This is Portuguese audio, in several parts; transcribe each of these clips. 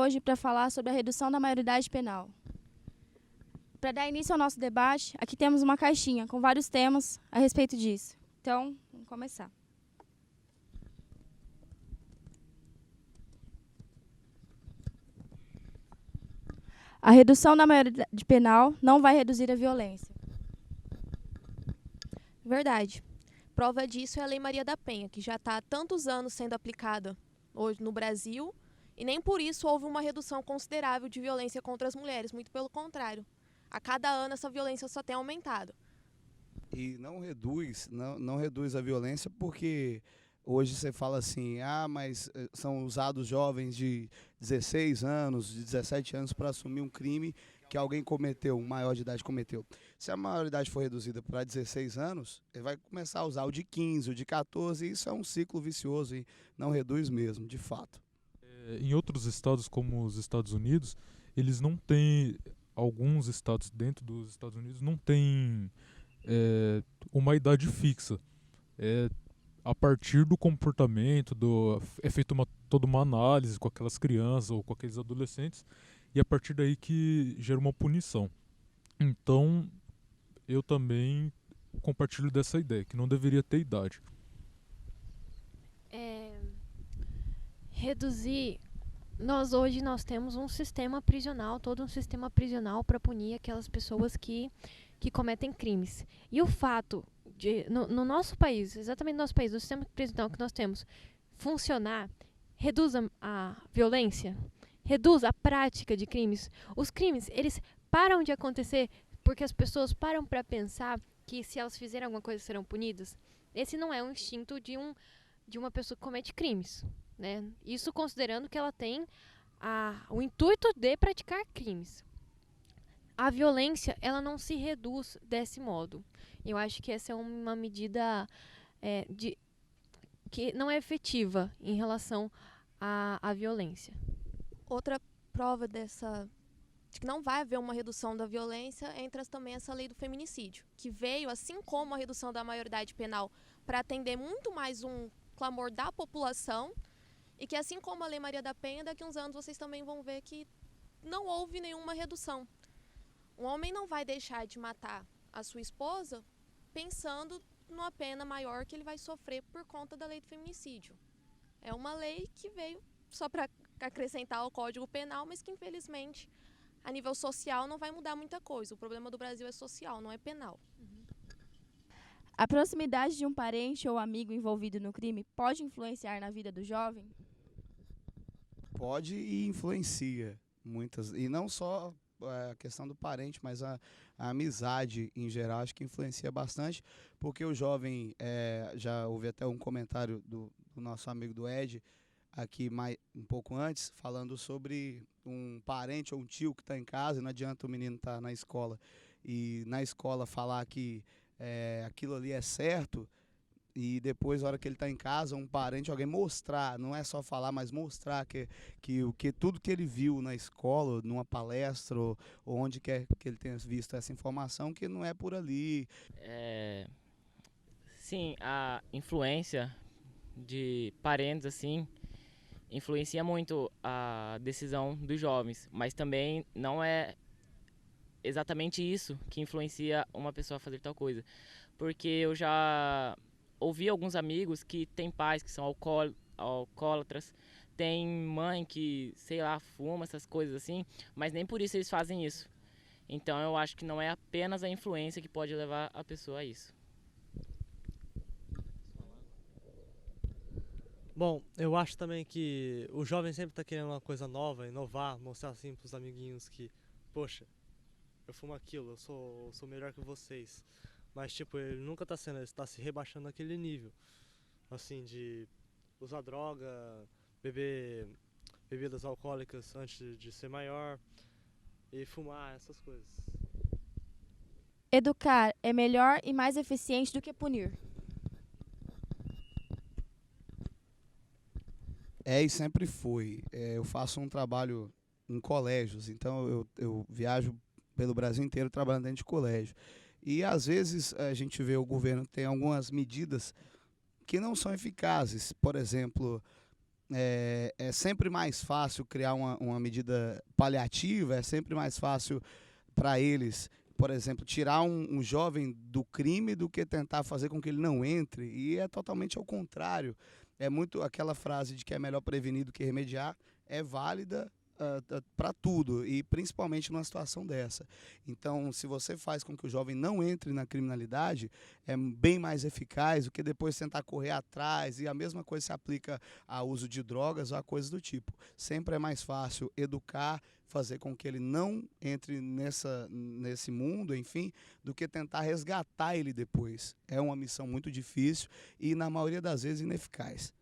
hoje para falar sobre a redução da maioridade penal. Para dar início ao nosso debate, aqui temos uma caixinha com vários temas a respeito disso. Então, vamos começar. A redução da maioridade penal não vai reduzir a violência. Verdade. Prova disso é a Lei Maria da Penha, que já está há tantos anos sendo aplicada hoje no Brasil, e nem por isso houve uma redução considerável de violência contra as mulheres, muito pelo contrário. A cada ano essa violência só tem aumentado. E não reduz a violência porque hoje você fala assim, mas são usados jovens de 16 anos, de 17 anos para assumir um crime que alguém cometeu, um maior de idade cometeu. Se a maioridade for reduzida para 16 anos, ele vai começar a usar o de 15, o de 14, e isso é um ciclo vicioso e não reduz mesmo, de fato. Em outros estados, como os Estados Unidos, eles não têm, alguns estados dentro dos Estados Unidos não têm uma idade fixa. A partir do comportamento, é feita toda uma análise com aquelas crianças ou com aqueles adolescentes, e a partir daí que gera uma punição. Então, eu também compartilho dessa ideia, que não deveria ter idade. Reduzir. Hoje nós temos um sistema prisional, todo um sistema prisional para punir aquelas pessoas que cometem crimes. E o fato de, no nosso país, exatamente no nosso país, o sistema prisional que nós temos, funcionar, reduz a violência, reduz a prática de crimes. Os crimes, eles param de acontecer porque as pessoas param para pensar que se elas fizerem alguma coisa serão punidas. Esse não é um instinto de uma pessoa que comete crimes, né? Isso considerando que ela tem o intuito de praticar crimes. A violência, ela não se reduz desse modo. Eu acho que essa é uma medida que não é efetiva em relação à violência. Outra prova de que não vai haver uma redução da violência entra também essa lei do feminicídio, que veio, assim como a redução da maioridade penal, para atender muito mais um clamor da população, e que assim como a Lei Maria da Penha, daqui a uns anos vocês também vão ver que não houve nenhuma redução. Um homem não vai deixar de matar a sua esposa pensando numa pena maior que ele vai sofrer por conta da lei do feminicídio. É uma lei que veio só para acrescentar ao Código Penal, mas que infelizmente a nível social não vai mudar muita coisa. O problema do Brasil é social, não é penal. A proximidade de um parente ou amigo envolvido no crime pode influenciar na vida do jovem? Pode e influencia muitas, e não só a questão do parente, mas a amizade em geral, acho que influencia bastante, porque o jovem, já houve até um comentário do nosso amigo do Ed, aqui um pouco antes, falando sobre um parente ou um tio que está em casa, e não adianta o menino estar na escola, e na escola falar que aquilo ali é certo, e depois, na hora que ele está em casa, um parente, alguém mostrar, não é só falar, mas mostrar que tudo que ele viu na escola, numa palestra, ou onde quer que ele tenha visto essa informação, que não é por ali. Sim, a influência de parentes, assim, influencia muito a decisão dos jovens, mas também não é exatamente isso que influencia uma pessoa a fazer tal coisa, porque eu já ouvi alguns amigos que têm pais que são alcoólatras, tem mãe que, sei lá, fuma, essas coisas assim, mas nem por isso eles fazem isso. Então eu acho que não é apenas a influência que pode levar a pessoa a isso. Bom, eu acho também que o jovem sempre está querendo uma coisa nova, inovar, mostrar assim para os amiguinhos que, poxa, eu fumo aquilo, eu sou melhor que vocês. Mas, tipo, ele nunca ele está se rebaixando naquele nível, assim, de usar droga, beber bebidas alcoólicas antes de ser maior e fumar, essas coisas. Educar é melhor e mais eficiente do que punir. E sempre foi. Eu faço um trabalho em colégios, então eu viajo pelo Brasil inteiro trabalhando dentro de colégio. E, às vezes, a gente vê o governo tem algumas medidas que não são eficazes. Por exemplo, é sempre mais fácil criar uma medida paliativa, é sempre mais fácil para eles, por exemplo, tirar um jovem do crime do que tentar fazer com que ele não entre. E é totalmente ao contrário. É muito aquela frase de que é melhor prevenir do que remediar, é válida para tudo, e principalmente numa situação dessa. Então, se você faz com que o jovem não entre na criminalidade, é bem mais eficaz do que depois tentar correr atrás, e a mesma coisa se aplica ao uso de drogas ou a coisas do tipo. Sempre é mais fácil educar, fazer com que ele não entre nesse mundo, enfim, do que tentar resgatar ele depois. É uma missão muito difícil e, na maioria das vezes, ineficaz.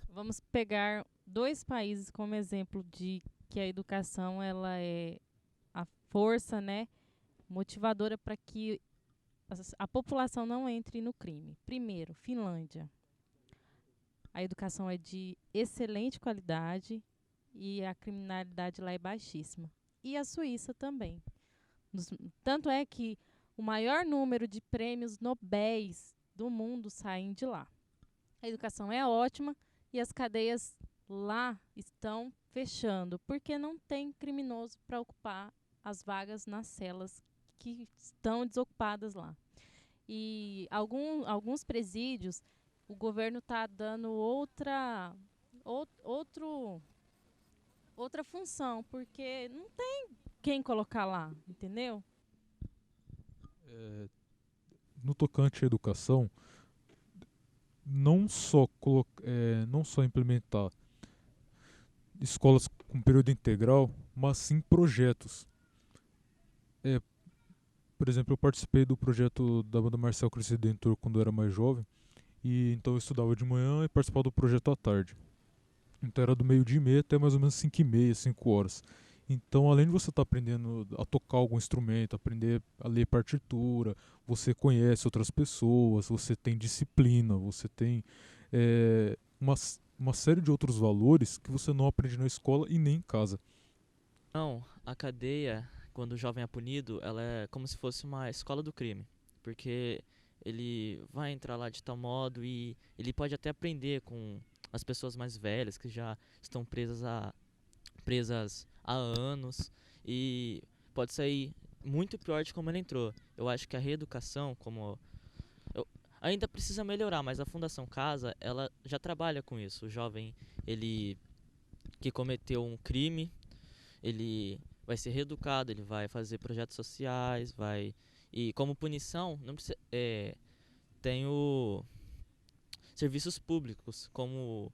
Vamos pegar 2 países como exemplo de que a educação ela é a força, né, motivadora para que a população não entre no crime. Primeiro, Finlândia. A educação é de excelente qualidade e a criminalidade lá é baixíssima. E a Suíça também. Tanto é que o maior número de prêmios Nobéis do mundo saem de lá. A educação é ótima e as cadeias lá estão fechando, porque não tem criminoso para ocupar as vagas nas celas que estão desocupadas lá. E alguns presídios, o governo está dando outra função, porque não tem quem colocar lá, entendeu? No tocante à educação, não só implementar escolas com período integral, mas sim projetos. Por exemplo, eu participei do projeto da banda Marcial Cristo Redentor quando eu era mais jovem, e então eu estudava de manhã e participava do projeto à tarde. Então era do meio-dia e meia até mais ou menos 5h30, 5 horas. Então, além de você estar aprendendo a tocar algum instrumento, aprender a ler partitura, você conhece outras pessoas, você tem disciplina, você tem uma série de outros valores que você não aprende na escola e nem em casa. Não, a cadeia, quando o jovem é punido, ela é como se fosse uma escola do crime. Porque ele vai entrar lá de tal modo e ele pode até aprender com as pessoas mais velhas que já estão presas há anos, e pode sair muito pior de como ele entrou. Eu acho que a reeducação, ainda precisa melhorar, mas a Fundação Casa, ela já trabalha com isso. O jovem, ele que cometeu um crime, ele vai ser reeducado, ele vai fazer projetos sociais, e como punição, não precisa, tem serviços públicos, como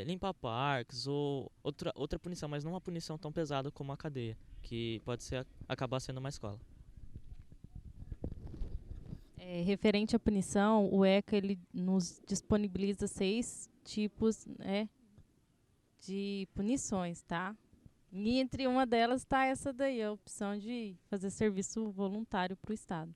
limpar parques ou outra punição, mas não uma punição tão pesada como a cadeia, que pode acabar sendo uma escola. Referente à punição, o ECA ele nos disponibiliza 6 tipos, né, de punições, tá? E entre uma delas está essa daí, a opção de fazer serviço voluntário para o Estado.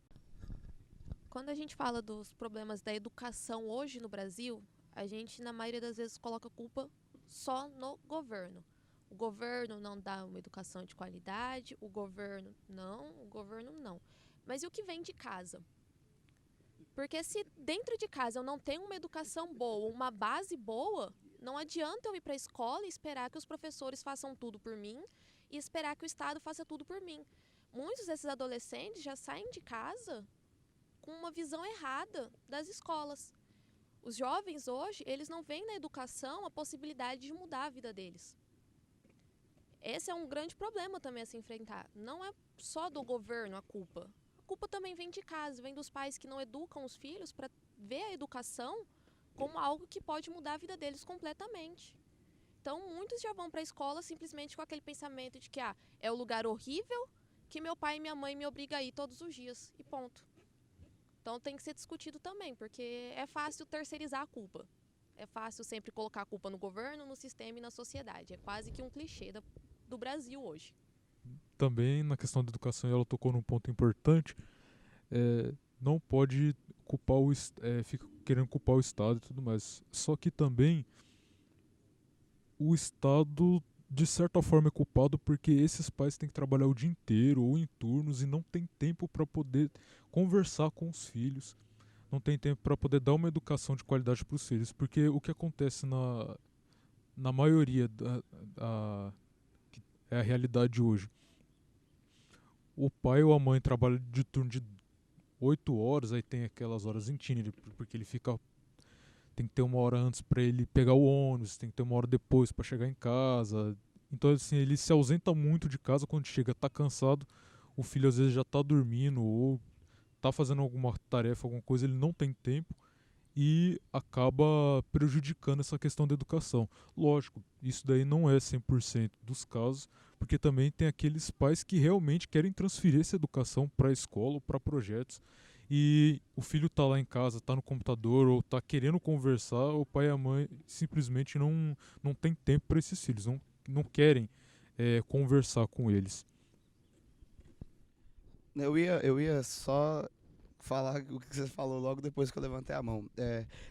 Quando a gente fala dos problemas da educação hoje no Brasil, a gente, na maioria das vezes, coloca a culpa só no governo. O governo não dá uma educação de qualidade, o governo não. Mas e o que vem de casa? Porque se dentro de casa eu não tenho uma educação boa, uma base boa, não adianta eu ir para a escola e esperar que os professores façam tudo por mim e esperar que o Estado faça tudo por mim. Muitos desses adolescentes já saem de casa com uma visão errada das escolas. Os jovens hoje, eles não veem na educação a possibilidade de mudar a vida deles. Esse é um grande problema também a se enfrentar. Não é só do governo a culpa. A culpa também vem de casa, vem dos pais que não educam os filhos para ver a educação como algo que pode mudar a vida deles completamente. Então, muitos já vão para a escola simplesmente com aquele pensamento de que é o lugar horrível que meu pai e minha mãe me obrigam a ir todos os dias, e ponto. Então tem que ser discutido também, porque é fácil terceirizar a culpa. É fácil sempre colocar a culpa no governo, no sistema e na sociedade. É quase que um clichê do Brasil hoje. Também na questão da educação, ela tocou num ponto importante, não pode culpar fica querendo culpar o Estado e tudo mais. Só que também o Estado, de certa forma, é culpado porque esses pais têm que trabalhar o dia inteiro ou em turnos e não tem tempo para poder conversar com os filhos, não tem tempo para poder dar uma educação de qualidade para os filhos. Porque o que acontece na maioria que é a realidade hoje. O pai ou a mãe trabalham de turno de 8 horas, aí tem aquelas horas em tiner, porque ele tem que ter uma hora antes para ele pegar o ônibus, tem que ter uma hora depois para chegar em casa. Então, assim, ele se ausenta muito de casa. Quando chega, tá cansado, o filho às vezes já tá dormindo ou tá fazendo alguma tarefa, alguma coisa, ele não tem tempo e acaba prejudicando essa questão da educação. Lógico, isso daí não é 100% dos casos, porque também tem aqueles pais que realmente querem transferir essa educação para a escola ou para projetos, e o filho tá lá em casa, tá no computador ou tá querendo conversar, o pai e a mãe simplesmente não tem tempo para esses filhos, não querem conversar com eles. Eu ia só falar o que você falou logo depois que eu levantei a mão.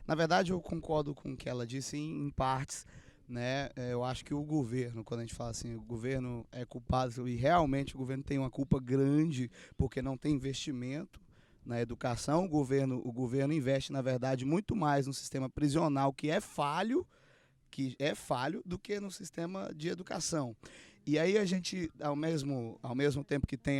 Na verdade, eu concordo com o que ela disse em partes, né? Eu acho que o governo, quando a gente fala assim, o governo é culpado, e realmente o governo tem uma culpa grande porque não tem investimento na educação. O governo investe, na verdade, muito mais no sistema prisional, que é falho do que no sistema de educação. E aí a gente, ao mesmo tempo que tem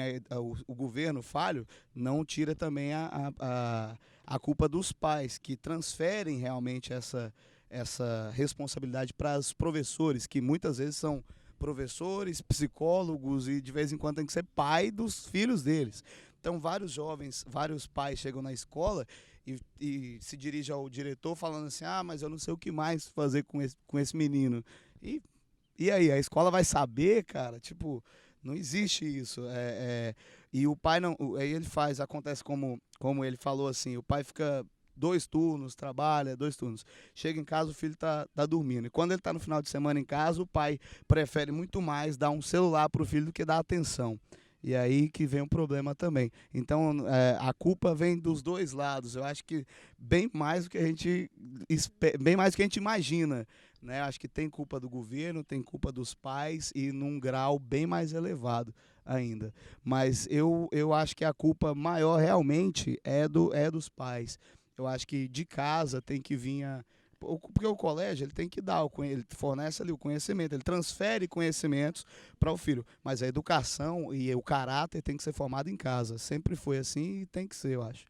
o governo falho, não tira também a culpa dos pais, que transferem realmente essa responsabilidade para os professores, que muitas vezes são professores, psicólogos e de vez em quando tem que ser pai dos filhos deles. Então vários pais chegam na escola e se dirigem ao diretor falando assim, mas eu não sei o que mais fazer com esse menino. E aí, a escola vai saber, cara? Tipo, não existe isso. E o pai não. Aí acontece como ele falou assim: o pai fica 2 turnos, trabalha 2 turnos. Chega em casa, o filho tá dormindo. E quando ele tá no final de semana em casa, o pai prefere muito mais dar um celular pro filho do que dar atenção. E aí que vem o problema também. Então, a culpa vem dos dois lados. Eu acho que bem mais do que a gente imagina. Né? Acho que tem culpa do governo, tem culpa dos pais e num grau bem mais elevado ainda. Mas eu acho que a culpa maior realmente é dos pais. Eu acho que de casa tem que vir porque o colégio ele tem que dar, ele fornece ali o conhecimento, ele transfere conhecimentos para o filho. Mas a educação e o caráter tem que ser formado em casa. Sempre foi assim e tem que ser, eu acho.